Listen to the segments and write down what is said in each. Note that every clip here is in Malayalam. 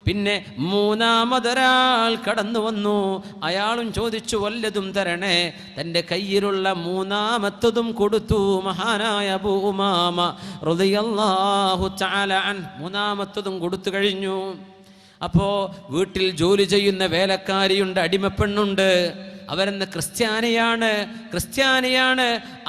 പിന്നെ മൂന്നാമതൊരാൾ കടന്നു വന്നു. അയാളും ചോദിച്ചു, വല്ലതും തരണേ. തൻ്റെ കയ്യിലുള്ള മൂന്നാമത്തതും കൊടുത്തു. മഹാനായ അബൂ ഉമാമ റളിയല്ലാഹു തആല അൻഹു മൂന്നാമത്തതും കൊടുത്തു കഴിഞ്ഞു. അപ്പോൾ വീട്ടിൽ ജോലി ചെയ്യുന്ന വേലക്കാരിയുണ്ട്, അടിമപ്പെണ്ണുണ്ട്. അവരെന്ന് ക്രിസ്ത്യാനിയാണ്.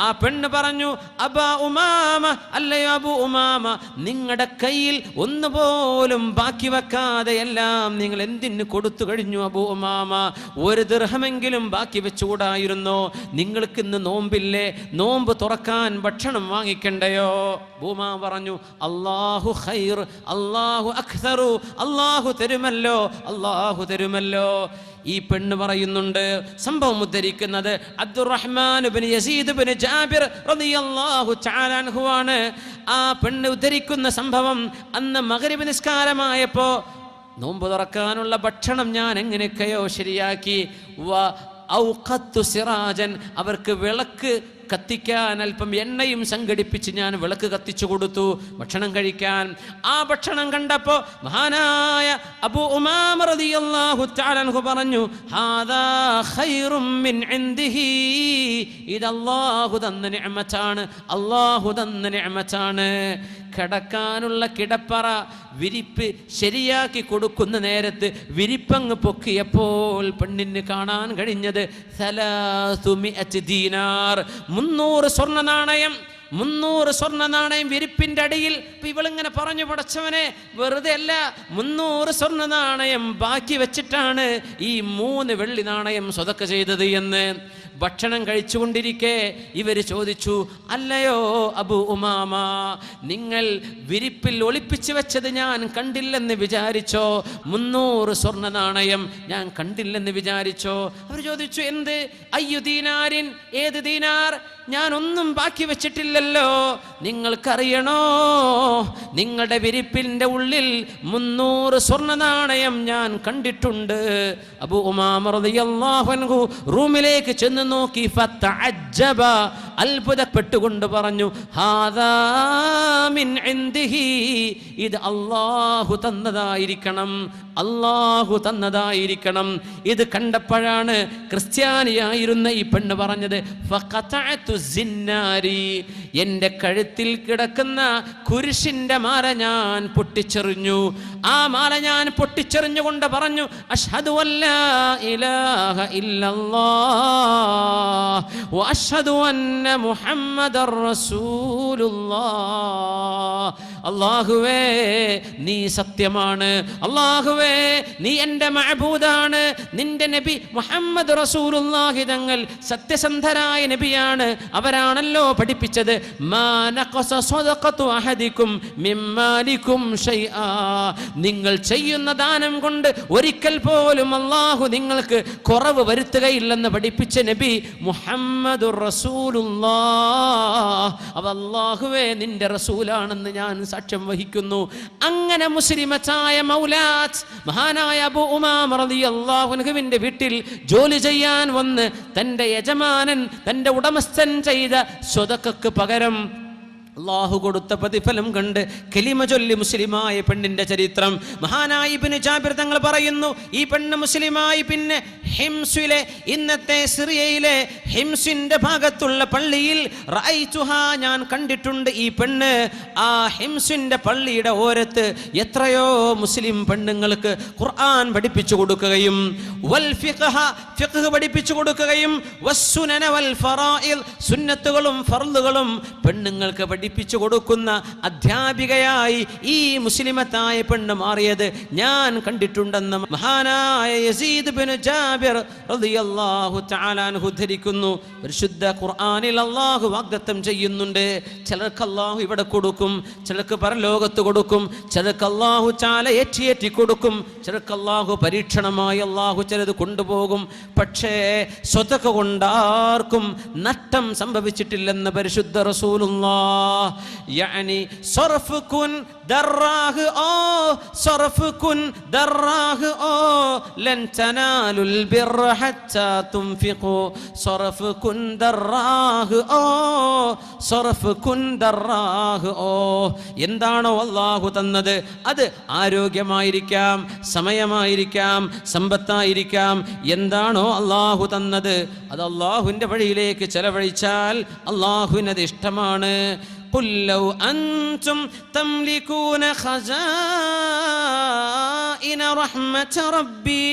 ആ പെണ്ണ് പറഞ്ഞു, അബാ ഉമാമ, അല്ലയോ അബൂ ഉമാമ, നിങ്ങളുടെ കയ്യിൽ ഒന്നുപോലും ബാക്കി വെക്കാതെ എല്ലാം നിങ്ങൾ എന്തിന് കൊടുത്തു കഴിഞ്ഞു അബൂ ഉമാമ? ഒരു ദിർഹമെങ്കിലും ബാക്കി വെച്ചുകൂടായിരുന്നോ? നിങ്ങൾക്ക് ഇന്ന് നോമ്പില്ലേ? നോമ്പ് തുറക്കാൻ ഭക്ഷണം വാങ്ങിക്കണ്ടയോ? ഉമാമ പറഞ്ഞു, അല്ലാഹു ഖൈർ, അല്ലാഹു അക്തറു, അല്ലാഹു തരുമല്ലോ, അല്ലാഹു തരുമല്ലോ. ഈ പെണ്ണ് പറയുന്നുണ്ട്, സംഭവം ഉദ്ധരിക്കുന്നത് അബ്ദുറഹ്മാൻ ഇബ്നു യസീദ് ഇബ്നു ജാബിർ റളിയല്ലാഹു തആല അൻഹു ആണ്. ആ പെണ്ണ് ഉദ്ധരിക്കുന്ന സംഭവം, അന്ന് മഗ്രിബ് നിസ്കാരമായപ്പോൾ നോമ്പ് തുറക്കാനുള്ള ഭക്ഷണം ഞാൻ എങ്ങനെയൊക്കെയോ ശരിയാക്കി. ഔഖത്തു സിറാജൻ, അവർക്ക് വിളക്ക് കത്തിക്കാൻ അല്പം എണ്ണയും സംഘടിപ്പിച്ച് ഞാൻ വിളക്ക് കത്തിച്ചു കൊടുത്തു ഭക്ഷണം കഴിക്കാൻ. ആ ഭക്ഷണം കണ്ടപ്പോൾ മഹാനായ അബൂ ഉമാമ റളിയല്ലാഹു തആല അൻഹു പറഞ്ഞു, ഹാദാ ഖൈറും മിൻ ഇൻദിഹി, ഇത് അല്ലാഹു തന്ന നിഅമത്താണ്, അല്ലാഹു തന്ന നിഅമത്താണ്. കിടക്കാനുള്ള കിടപ്പറ വിരിപ്പ് ശരിയാക്കി കൊടുക്കുന്ന നേരത്ത് വിരിപ്പങ്ങ് പൊക്കിയപ്പോൾ പെണ്ണിന് കാണാൻ കഴിഞ്ഞത് 300 ദീനാർ, 300 സ്വർണ്ണ നാണയം. 300 സ്വർണ്ണ നാണയം വിരിപ്പിൻ്റെ അടിയിൽ. ഇപ്പം ഇവളിങ്ങനെ പറഞ്ഞു, പടച്ചവനെ, വെറുതെ അല്ല, 300 സ്വർണ്ണ നാണയം ബാക്കി വെച്ചിട്ടാണ് ഈ 3 വെള്ളി നാണയം സ്വതക്ക ചെയ്തത് എന്ന്. ഭക്ഷണം കഴിച്ചുകൊണ്ടിരിക്കെ ഇവർ ചോദിച്ചു, അല്ലയോ അബൂ ഉമാമ, നിങ്ങൾ വിരിപ്പിൽ ഒളിപ്പിച്ചു വെച്ചത് ഞാൻ കണ്ടില്ലെന്ന് വിചാരിച്ചോ? 300 സ്വർണ്ണ നാണയം ഞാൻ കണ്ടില്ലെന്ന് വിചാരിച്ചോ? അവർ ചോദിച്ചു, എന്ത്? അയ്യു ദീനാരിൻ, ഏത് ദീനാർ? ഞാനൊന്നും ബാക്കി വെച്ചിട്ടില്ലല്ലോ. നിങ്ങൾക്കറിയണോ, നിങ്ങളുടെ വിരിപ്പിൻ്റെ ഉള്ളിൽ 300 സ്വർണ്ണ നാണയം ഞാൻ കണ്ടിട്ടുണ്ട്. അബൂ ഉമാമ റളിയല്ലാഹു അൻഹു റൂമിലേക്ക് ചെന്ന് നോക്കി. ഫതഅജ്ജബ, അത്ഭുതപ്പെട്ടുകൊണ്ട് പറഞ്ഞു, ഹാദാ മിൻ ഇൻദിഹി, ഇത് അല്ലാഹു തന്നതായിരിക്കണം, അല്ലാഹു തന്നതായിരിക്കണം. ഇത് കണ്ടപ്പോഴാണ് ക്രിസ്ത്യാനിയായിരുന്ന ഈ പെണ്ണ് പറഞ്ഞത്, ഫഖതഅതു സിന്നാരി, എൻ്റെ കഴുത്തിൽ കിടക്കുന്ന കുരിശിൻ്റെ മാല ഞാൻ പൊട്ടിച്ചെറിഞ്ഞു. ആ മാല ഞാൻ പൊട്ടിച്ചെറിഞ്ഞുകൊണ്ട് പറഞ്ഞു, അഷ്ഹദു അല്ലാ ഇലാഹ ഇല്ലല്ലാഹ് വ അഷ്ഹദു അന്ന മുഹമ്മദർ റസൂലുള്ളാഹ്. അല്ലാഹുവേ, നീ സത്യമാണ്, അല്ലാഹുവേ, നീ എൻ്റെ മഅബൂദാണ്, നിന്റെ നബി മുഹമ്മദ് റസൂലുള്ളാഹി തങ്ങൾ സത്യസന്ധരായ നബിയാണ്, അവരാണല്ലോ പഠിപ്പിച്ചത്. മാ നഖസ സദഖതു അഹദികും മിമ്മാലികും ശൈആ, നിങ്ങൾ ചെയ്യുന്ന ദാനം കൊണ്ട് ഒരിക്കൽ പോലും അല്ലാഹു നിങ്ങൾക്ക് കുറവ് വരുത്തുകയില്ലെന്ന് പഠിപ്പിച്ച നബി മുഹമ്മദുർ റസൂലുള്ളാഹ്. അല്ലാഹുവേ, നിന്റെ റസൂലാണെന്ന് ഞാൻ സാക്ഷ്യം വഹിക്കുന്നു. അങ്ങനെ മുസ്ലിമത്തായ മൗലാത്ത് മഹാനായ അബൂ ഉമാമ റളിയല്ലാഹു അൻഹുവിന്റെ വീട്ടിൽ ജോലി ചെയ്യാൻ വന്ന് തൻ്റെ യജമാനൻ, തൻ്റെ ഉടമസ്ഥൻ ചെയ്ത സ്വതക്കക്ക് പകരം അല്ലാഹു കൊടുത്ത പ്രതിഫലം കണ്ട് കലിമ ചൊല്ലി മുസ്ലിമായ പെണ്ണിന്റെ ചരിത്രം മഹാനായ ഇബ്നു ജാബിർ തങ്ങൾ പറയുന്നു. ഈ പെണ്ണ് മുസ്ലിമായി പിന്നെ ഹിംസിലെ, ഇന്നത്തെ സിറിയയിലെ ഹിംസിന്റെ ഭാഗത്തുള്ള പള്ളിയിൽ റഅയ്തുഹാ, ഞാൻ കണ്ടിട്ടുണ്ട് ഈ പെണ്ണ്. ആ ഹിംസിന്റെ പള്ളിയുടെ ഓരത്ത് എത്രയോ മുസ്ലിം പെണ്ണുങ്ങൾക്ക് ഖുർആൻ പഠിപ്പിച്ചു കൊടുക്കുകയും വൽ ഫിഖ് പഠിപ്പിച്ചു കൊടുക്കുകയും വസ്സുനന വൽ ഫറായിദ്, സുന്നത്തുകളും ഫർളുകളും പെണ്ണുങ്ങൾക്ക് പഠിപ്പിച്ചു കൊടുക്കുന്ന അധ്യാപികയായി ഈ മുസ്ലിമത്തായ പെണ്ണ് മാറിയത് ഞാൻ കണ്ടിട്ടുണ്ടെന്ന് മഹാനായ യസീദ് ബിൻ ജാബിർ റളിയല്ലാഹു തആല അൻഹു ഉദ്ധരിക്കുന്നു. പരിശുദ്ധ ഖുർആനിൽ അല്ലാഹു വാഗ്ദത്തം ചെയ്യുന്നുണ്ട്. ചിലർക്ക് അല്ലാഹു ഇവിടെ കൊടുക്കും, ചിലർക്ക് പരലോകത്ത് കൊടുക്കും, ചിലർക്ക് അല്ലാഹു തആല ഏറ്റി കൊടുക്കും, ചിലർക്ക് അല്ലാഹു പരീക്ഷണമായി അല്ലാഹു ചിലത് കൊണ്ടുപോകും. പക്ഷേ സ്വതക്ക കൊണ്ടാർക്കും നഷ്ടം സംഭവിച്ചിട്ടില്ലെന്ന് പരിശുദ്ധ റസൂലുള്ളാഹ് യഅനി സർഫ് കുൻ ദറാഹ് ഓ സർഫ് കുൻ ദറാഹ് ഓ ലൻ തനാലുൽ ബിർറ ഹത്താ തുൻഫിഖു സർഫ് കുൻ ദറാഹ് ഓ സർഫ് കുൻ ദറാഹ് ഓ. എന്താണോ അല്ലാഹു തന്നത് അത് ആരോഗ്യമായിരിക്കാം, സമയമായിരിക്കാം, സമ്പത്തായിരിക്കാം. എന്താണോ അല്ലാഹു തന്നത് അത് അല്ലാഹുവിൻ്റെ വഴിയിലേക്ക് ചെലവഴിച്ചാൽ അല്ലാഹുവിനത് ഇഷ്ടമാണ്. قل لو أنتم تملكون خزائن رحمة ربي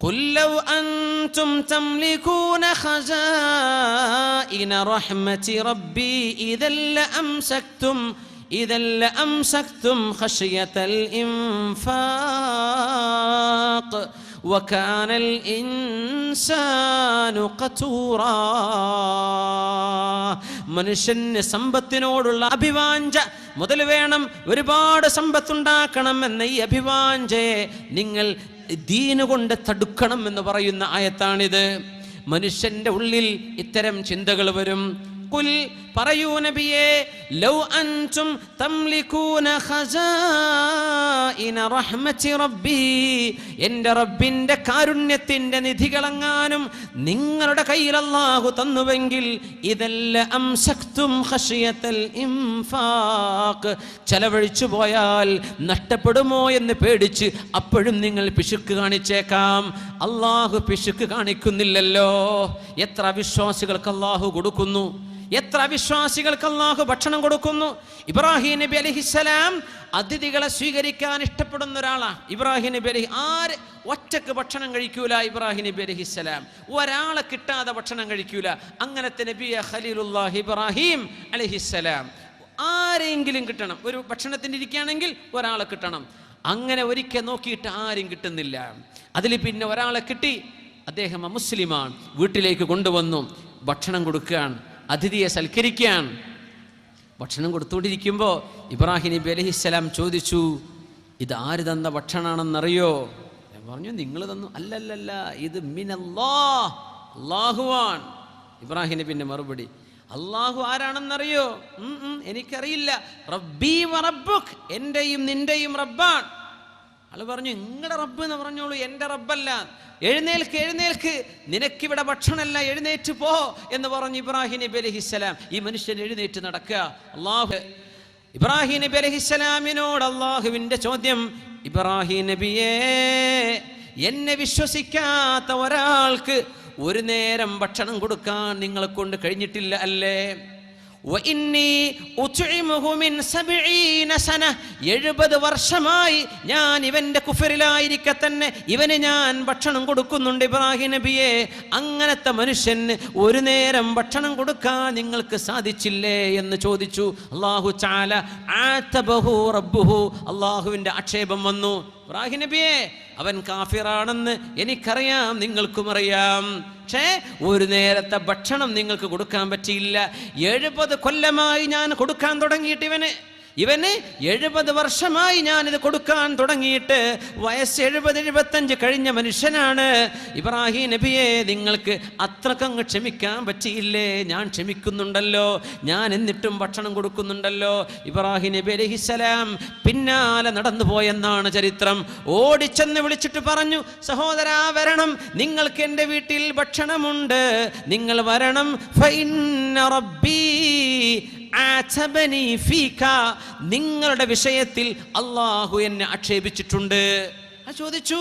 قل لو أنتم تملكون خزائن رحمة ربي إذا لأمسكتم خشية الإنفاق وكان الإنسان قتورا. മനുഷ്യന് സമ്പത്തിനോടുള്ള അഭിവാഞ്ച മുതൽ വേണം, ഒരുപാട് സമ്പത്തുണ്ടാക്കണം എന്ന ഈ അഭിവാഞ്ചയെ നിങ്ങൾ ദീന് കൊണ്ട് തടുക്കണം എന്ന് പറയുന്ന ആയത്താണിത്. മനുഷ്യന്റെ ഉള്ളിൽ ഇത്തരം ചിന്തകൾ വരും. ഖുൽ പറയൂ നബിയേ, ലൗ അൻതും തംലികൂന ഖസാഇന റഹ്മത്തി റബ്ബി, എൻ്റെ റബ്ബിൻ്റെ കാരുണ്യത്തിൻ്റെ നിധികളെങ്ങാനും നിങ്ങളുടെ കയ്യിൽ അല്ലാഹു തന്നുവെങ്കിൽ ഇദല്ല അംസക്തും ഖശിയത്തൽ ഇൻഫാഖ്, ചെലവഴിച്ചു പോയാൽ നഷ്ടപ്പെടുമോ എന്ന് പേടിച്ച് അപ്പോഴും നിങ്ങൾ പിശുക്ക് കാണിച്ചേക്കാം. അല്ലാഹു പിശുക്ക് കാണിക്കുന്നില്ലല്ലോ. എത്ര വിശ്വാസികൾക്ക് അല്ലാഹു കൊടുക്കുന്നു, എത്ര വിശ്വാസികൾക്ക് അല്ലാഹു ഭക്ഷണം കൊടുക്കുന്നു. ഇബ്രാഹിം നബി അലൈഹിസ്സലാം അതിഥികളെ സ്വീകരിക്കാൻ ഇഷ്ടപ്പെടുന്ന ഒരാളാണ്. ഇബ്രാഹിം നബി ആര് ഒറ്റക്ക് ഭക്ഷണം കഴിക്കൂല. ഇബ്രാഹിം നബി അലൈഹിസ്സലാം ഒരാളെ കിട്ടാതെ ഭക്ഷണം കഴിക്കൂല. അങ്ങനത്തെ നബിയ ഖലീലുല്ലാഹി ഇബ്രാഹിം അലൈഹിസ്സലാം. ആരെങ്കിലും കിട്ടണം, ഒരു ഭക്ഷണത്തിന് ഇരിക്കുകയാണെങ്കിൽ ഒരാളെ കിട്ടണം. അങ്ങനെ ഒരിക്കൽ നോക്കിയിട്ട് ആരും കിട്ടുന്നില്ല. അതിൽ പിന്നെ ഒരാളെ കിട്ടി, അദ്ദേഹം മുസ്ലിമാണ്. വീട്ടിലേക്ക് കൊണ്ടുവന്നു, ഭക്ഷണം കൊടുക്കുകയാണ്, അതിഥിയെ സൽക്കരിക്കാൻ. ഭക്ഷണം കൊടുത്തുകൊണ്ടിരിക്കുമ്പോൾ ഇബ്രാഹിം നബി അലൈഹിസ്സലാം ചോദിച്ചു, ഇത് ആര് തന്ന ഭക്ഷണമാണെന്നറിയോ? ഞാൻ പറഞ്ഞു, നിങ്ങൾ തന്നു. അല്ലല്ലല്ല, ഇത് മിനല്ലാഹ്, അല്ലാഹുവാൻ. ഇബ്രാഹിം നബിന്റെ മറുപടി, അല്ലാഹു ആരാണെന്നറിയോ? എനിക്കറിയില്ല. റബ്ബി വ റബ്ബുക്, എന്റെയും നിന്റെയും റബ്ബാൻ. ആള് പറഞ്ഞു, നിങ്ങളുടെ റബ്ബ് എന്ന് പറഞ്ഞോളൂ, എൻ്റെ റബ്ബല്ല. എഴുന്നേൽക്ക് എഴുന്നേൽക്ക്, നിനക്കിവിടെ ഭക്ഷണമല്ല, എഴുന്നേറ്റ് പോ എന്ന് പറഞ്ഞു ഇബ്രാഹിം നബി അലൈഹിസ്സലാം. ഈ മനുഷ്യൻ എഴുന്നേറ്റ് നടക്കുക. അല്ലാഹു ഇബ്രാഹിം നബി അലൈഹിസ്സലാമിനോട് അല്ലാഹുവിൻ്റെ ചോദ്യം, ഇബ്രാഹിം നബിയേ, എന്നെ വിശ്വസിക്കാത്ത ഒരാൾക്ക് ഒരു നേരം ഭക്ഷണം കൊടുക്കാൻ നിങ്ങളെ കൊണ്ട് കഴിഞ്ഞിട്ടില്ല അല്ലേ? 70 വർഷമായി ഞാൻ ഇവന്റെ കുഫറിലായിരിക്കെ തന്നെ ഇവന് ഞാൻ ഭക്ഷണം കൊടുക്കുന്നുണ്ട് ഇബ്രാഹിം നബിയെ. അങ്ങനത്തെ മനുഷ്യന് ഒരു നേരം ഭക്ഷണം കൊടുക്കാൻ നിങ്ങൾക്ക് സാധിച്ചില്ലേ എന്ന് ചോദിച്ചു. അല്ലാഹു തആല ആതബഹു റബ്ബുഹു, അല്ലാഹുവിന്റെ ആക്ഷേപം വന്നു. ഇബ്രാഹിം നബിയെ, അവൻ കാഫിറാണെന്ന് എനിക്കറിയാം, നിങ്ങൾക്കും അറിയാം. പക്ഷേ ഒരു നേരത്തെ ഭക്ഷണം നിങ്ങൾക്ക് കൊടുക്കാൻ പറ്റിയില്ല. 70 കൊല്ലമായി ഞാൻ കൊടുക്കാൻ തുടങ്ങിയിട്ട് ഇവന് 70 വർഷമായി ഞാനിത് കൊടുക്കാൻ തുടങ്ങിയിട്ട്. വയസ്സ് 70-75 കഴിഞ്ഞ മനുഷ്യനാണ്. ഇബ്രാഹിം നബിയെ, നിങ്ങൾക്ക് അത്രക്കങ്ങ് ക്ഷമിക്കാൻ പറ്റിയില്ലേ? ഞാൻ ക്ഷമിക്കുന്നുണ്ടല്ലോ, ഞാൻ എന്നിട്ടും ഭക്ഷണം കൊടുക്കുന്നുണ്ടല്ലോ. ഇബ്രാഹിം നബി അലൈഹിസ്സലാം പിന്നാലെ നടന്നു പോയെന്നാണ് ചരിത്രം. ഓടിച്ചെന്ന് വിളിച്ചിട്ട് പറഞ്ഞു, സഹോദരാ വരണം, നിങ്ങൾക്ക് എൻ്റെ വീട്ടിൽ ഭക്ഷണമുണ്ട്, നിങ്ങൾ വരണം. ഫഇന്ന റബ്ബി നിങ്ങളുടെ വിഷയത്തിൽ അല്ലാഹു എന്നെ ആക്ഷേപിച്ചിട്ടുണ്ട്. ചോദിച്ചു,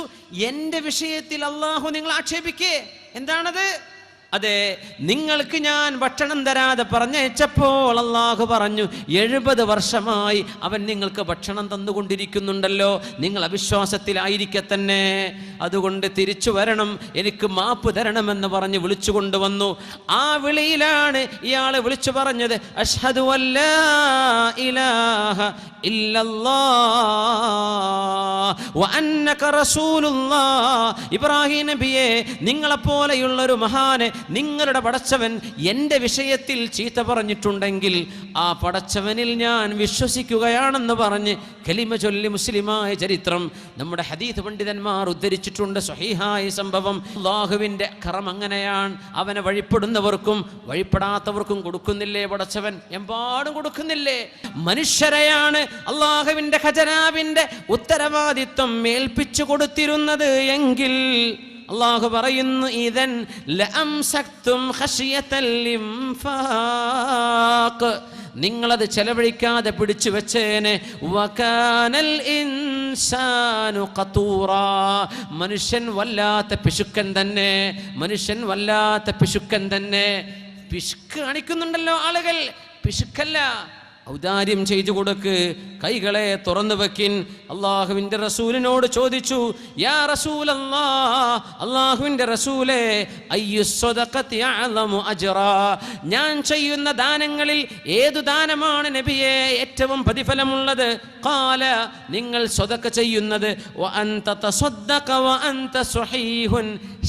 എൻ്റെ വിഷയത്തിൽ അല്ലാഹു നിങ്ങൾ ആക്ഷേപിക്കേ? എന്താണത്? അതെ, നിങ്ങൾക്ക് ഞാൻ ഭക്ഷണം തരാതെ പറഞ്ഞയച്ചപ്പോൾ അല്ലാഹു പറഞ്ഞു, 70 വർഷമായി അവൻ നിങ്ങൾക്ക് ഭക്ഷണം തന്നുകൊണ്ടിരിക്കുന്നുണ്ടല്ലോ, നിങ്ങൾ അവിശ്വാസത്തിലായിരിക്കെ തന്നെ, അതുകൊണ്ട് തിരിച്ചു വരണം, എനിക്ക് മാപ്പ് തരണമെന്ന് പറഞ്ഞ് വിളിച്ചു കൊണ്ടുവന്നു. ആ വിളിയിലാണ് ഇയാൾ വിളിച്ചു പറഞ്ഞത്, അഷ്ഹദു അല്ലാ ഇലാഹ ഇല്ലല്ലാഹ് വ അന്നക റസൂലുള്ളാഹ്. ഇബ്രാഹിം നബിയെ, നിങ്ങളെപ്പോലെയുള്ളൊരു മഹാന് നിങ്ങളുടെ പടച്ചവൻ എൻ്റെ വിഷയത്തിൽ ചീത്ത പറഞ്ഞിട്ടുണ്ടെങ്കിൽ ആ പടച്ചവനിൽ ഞാൻ വിശ്വസിക്കുകയാണെന്ന് പറഞ്ഞ് കലിമ ചൊല്ലി മുസ്ലിമായ ചരിത്രം നമ്മുടെ ഹദീസ് പണ്ഡിതന്മാർ ഉദ്ധരിച്ചിട്ടുണ്ട്. സ്വഹീഹായ സംഭവം. അല്ലാഹുവിൻ്റെ കറം അങ്ങനെയാണ്. അവനെ വഴിപ്പെടുന്നവർക്കും വഴിപ്പെടാത്തവർക്കും കൊടുക്കുന്നില്ലേ പടച്ചവൻ? എമ്പാടും കൊടുക്കുന്നില്ലേ? മനുഷ്യരെയാണ് അല്ലാഹുവിൻ്റെ ഖജനാവിൻ്റെ ഉത്തരവാദിത്വം ഏൽപ്പിച്ചു കൊടുത്തിരുന്നത് എങ്കിൽ അല്ലാഹു പറയുന്നു, ഇദൻ ലഅംസക്തും ഖശിയതൽ ഇൻഫാഖ്, നിങ്ങളത് ചെലവഴിക്കാതെ പിടിച്ചു വെച്ചേനെ. വകാനൽ ഇൻസാനു ഖതൂറാ, മനുഷ്യൻ വല്ലാത്ത പിശുക്കൻ തന്നെ, മനുഷ്യൻ വല്ലാത്ത പിശുക്കൻ തന്നെ. പിശുക്ക് കാണിക്കുന്നുണ്ടല്ലോ ആളുകൾ. പിശുക്കല്ല, ഔദാര്യം ചെയ്തു കൊടുക്ക്, കൈകളെ തുറന്നു വെക്കിൻ. അള്ളാഹുവിൻ്റെ റസൂലിനോട് ചോദിച്ചു, യാ റസൂലല്ലാഹ്, അള്ളാഹുവിൻ്റെ റസൂലേ, അയ്യു സ്വദഖത്തി അഅ്ലമു അജ്റാ, ഞാൻ ചെയ്യുന്ന ദാനങ്ങളിൽ ഏതു ദാനമാണ് നബിയെ ഏറ്റവും പ്രതിഫലമുള്ളത്? ഖാല, നിങ്ങൾ സ്വദഖ ചെയ്യുന്നത്, വ അൻത തസദ്ദഖ വ അൻത സ്വഹീഹുൻ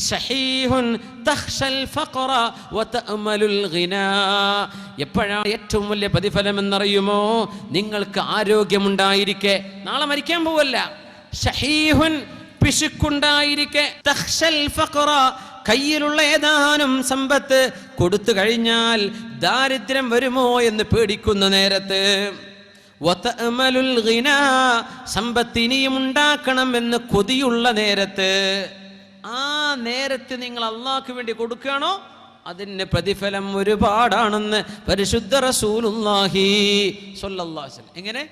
ശഹീഹുൻ തഖ്ശൽ ഫഖറ വ തഅമലുൽ ഗിനാ. എപ്പോഴാണ് ഏറ്റവും വലിയ പ്രതിഫലം എന്നറിയുമോ? നിങ്ങൾക്ക് ആരോഗ്യമുണ്ടായിരിക്കെ, നാളെ മരിക്കാൻ പോവല്ല. ഷഹീഹുൻ, പിശുക്കുണ്ടായിരിക്കെ. തഖ്ശൽ ഫഖറ, കയ്യിലുള്ള ഏതാനും സമ്പത്ത് കൊടുത്തു കഴിഞ്ഞാൽ ദാരിദ്ര്യം വരുമോ എന്ന് പേടിക്കുന്ന നേരത്ത്. വതഅമലുൽ ഗിനാ, സമ്പത്ത് ഇനിയും ഉണ്ടാക്കണം എന്ന് കൊതിയുള്ള നേരത്ത്. ആ നേരത്ത് നിങ്ങൾ അള്ളാഹ്ക്ക് വേണ്ടി കൊടുക്കുകയാണോ, അതിന് പ്രതിഫലം ഒരുപാടാണെന്ന് പരിശുദ്ധ റസൂലുള്ളാഹി സ്വല്ലല്ലാഹു അലൈഹി വസല്ലം. എങ്ങനെ?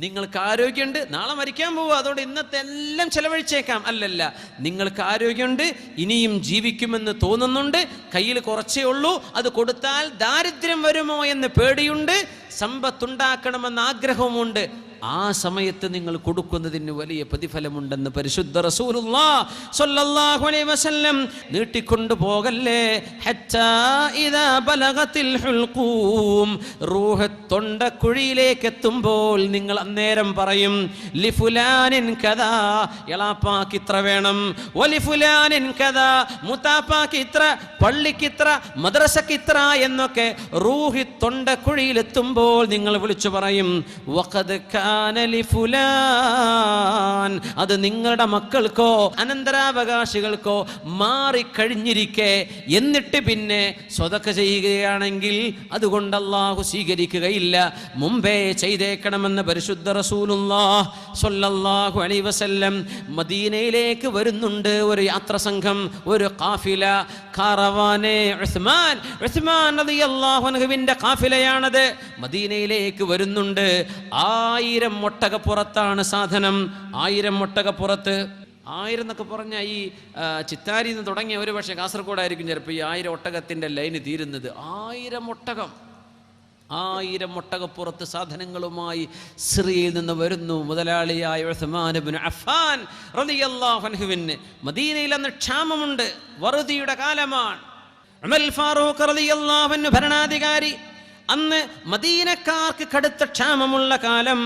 നിങ്ങൾക്ക് ആരോഗ്യമുണ്ട്, നാളെ മരിക്കാൻ പോവുക, അതുകൊണ്ട് ഇന്നത്തെ എല്ലാം ചെലവഴിച്ചേക്കാം. അല്ലല്ല, നിങ്ങൾക്ക് ആരോഗ്യമുണ്ട്, ഇനിയും ജീവിക്കുമെന്ന് തോന്നുന്നുണ്ട്, കയ്യിൽ കുറച്ചേ ഉള്ളൂ, അത് കൊടുത്താൽ ദാരിദ്ര്യം വരുമോ എന്ന് പേടിയുണ്ട്, സമ്പത്തുണ്ടാക്കണമെന്ന് ആഗ്രഹവുമുണ്ട്. ആ സമയത്ത് നിങ്ങൾ കൊടുക്കുന്നതിന് വലിയ പ്രതിഫലമുണ്ടെന്ന് പരിശുദ്ധ റസൂലുള്ളാഹി സ്വല്ലല്ലാഹു അലൈഹി വസല്ലം. നീട്ടിക്കൊണ്ടു പോകല്ലേ. ഹത്താ ഇദാ ബലഗത്തിൽ ഹുൽഖൂം, റൂഹ് തൊണ്ടക്കുഴിയിലേക്ക് എത്തുമ്പോൾ നിങ്ങൾ അന്നേരം പറയും, ലിഫുലാനിൻ കദാ, എളാപ്പാക്ക് ഇത്ര വേണം, വലിഫുലാനിൻ കദാ, മുത്താപ്പാക്ക് ഇത്ര, പള്ളിക്ക് ഇത്ര, മദ്രസക്ക് ഇത്ര എന്നൊക്കെ റൂഹ് തൊണ്ടക്കുഴിയിലെത്തുമ്പോൾ നിങ്ങൾ വിളിച്ചു പറയും, വഖദ് അത് നിങ്ങളുടെ മക്കൾക്കോ അനന്തരാവകാശികൾക്കോ മാറിക്കഴിഞ്ഞിരിക്കെ, എന്നിട്ട് പിന്നെ സ്വതക്ക ചെയ്യുകയാണെങ്കിൽ അതുകൊണ്ട് അല്ലാഹു സ്വീകരിക്കുകയില്ല, മുമ്പേ ചെയ്തേക്കണമെന്ന് പരിശുദ്ധ റസൂലുള്ളാഹി സ്വല്ലല്ലാഹു അലൈഹി വസല്ലം. മദീനയിലേക്ക് വരുന്നുണ്ട് ഒരു യാത്ര സംഘം, ഒരു ഖാഫില, കാറവാനെ ഉസ്മാൻ റളിയല്ലാഹു അൻഹുവിന്റെ ഖാഫിലയാണത്. മദീനയിലേക്ക് വരുന്നുണ്ട്. 1000 ഒട്ടകപ്പുറത്താണ് സാധനം. 1000 ഒട്ടകപ്പുറത്ത്. 1000 എന്നൊക്കെ പറഞ്ഞാൽ ഈ ചിത്താരിയിൽ നിന്ന് തുടങ്ങിയ ഒരു പക്ഷേ കാസർഗോഡായിരിക്കും ചിലപ്പോൾ ഈ 1000 ഒട്ടകത്തിൻ്റെ ലൈന് തീരുന്നത്. 1000 ഒട്ടകം, 1000 ഒട്ടകപ്പുറത്ത് സാധനങ്ങളുമായി സിറിയയിൽ നിന്ന് വരുന്നു മുതലാളിയായ ഉസ്മാൻ ഇബ്നു അഫ്ഫാൻ റളിയല്ലാഹു അൻഹുവിന്. മദീനയിൽ അന്ന് ക്ഷാമമുണ്ട്, വറുതിയുടെ കാലമാണ്. ഉമർ ഫാറൂഖ് റളിയല്ലാഹു അൻഹു ഭരണാധികാരി. അന്ന് മദീനക്കാർക്ക് കടുത്ത ക്ഷാമമുള്ള കാലം.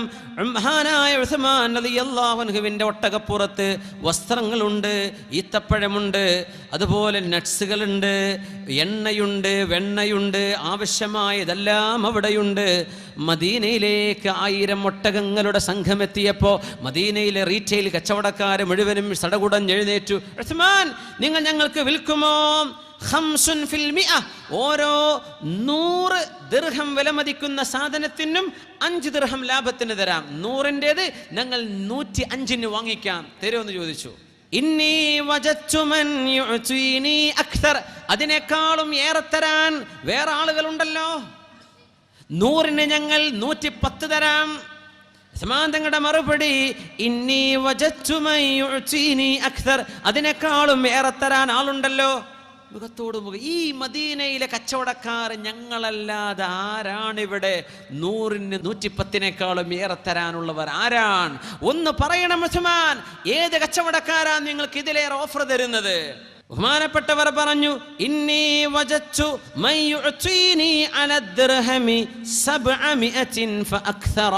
മഹാനായ ഉസ്മാൻ റളിയല്ലാഹു അൻഹുവിന്റെ ഒട്ടകപ്പുറത്ത് വസ്ത്രങ്ങളുണ്ട്, ഈത്തപ്പഴമുണ്ട്, അതുപോലെ നട്സുകളുണ്ട്, എണ്ണയുണ്ട്, വെണ്ണയുണ്ട്, ആവശ്യമായതെല്ലാം അവിടെയുണ്ട്. മദീനയിലേക്ക് 1000 ഒട്ടകങ്ങളുടെ സംഘമെത്തിയപ്പോൾ മദീനയിലെ റീറ്റെയിൽ കച്ചവടക്കാർ മുഴുവനും സടകുടഞ്ഞെഴുന്നേറ്റു. ഉസ്മാൻ, നിങ്ങൾ ഞങ്ങൾക്ക് വിൽക്കുമോ? 5 ഫിൽ 100, ഓരോ 100 ദിർഹം വിലമതിക്കുന്ന സാധനത്തിനും 5 ദിർഹം ലാഭത്തിന് തരാം. 100-ൻ്റെത് ഞങ്ങൾ 105-ന് വാങ്ങിക്കാം, തരുമെന്ന് ചോദിച്ചു. ഇന്നി വജദ്തു മൻ യുഅ്തീനി അക്തർ, അതിനേക്കാളും ഏറെ തരാൻ വേറെ ആളുകളുണ്ടല്ലോ. 100-ന് ഞങ്ങൾ 110 തരാം. തങ്ങളുടെ മറുപടി, ഇന്നി വജദ്തു മൻ യുഅ്തീനി അക്തർ, അതിനേക്കാളും ഏറെ തരാൻ ആളുണ്ടല്ലോ. മുഖത്തോട് മുഖം. ഈ മദീനയിലെ കച്ചവടക്കാർ ഞങ്ങളല്ലാതെ ആരാണിവിടെ 100-ന് 110-നേക്കാളും ഏറെ തരാനുള്ളവർ ആരാണ്? ഒന്ന് പറയണം ഉസ്മാൻ, ഏത് കച്ചവടക്കാരാണ് നിങ്ങൾക്ക് ഇതിലേറെ ഓഫർ തരുന്നത്? ബഹുമാനപ്പെട്ടവർ പറഞ്ഞു, ഇന്നി വജദ്തു മൻ യുഅ്തീനി അല ദിർഹമി 700 ഫഅക്തറ.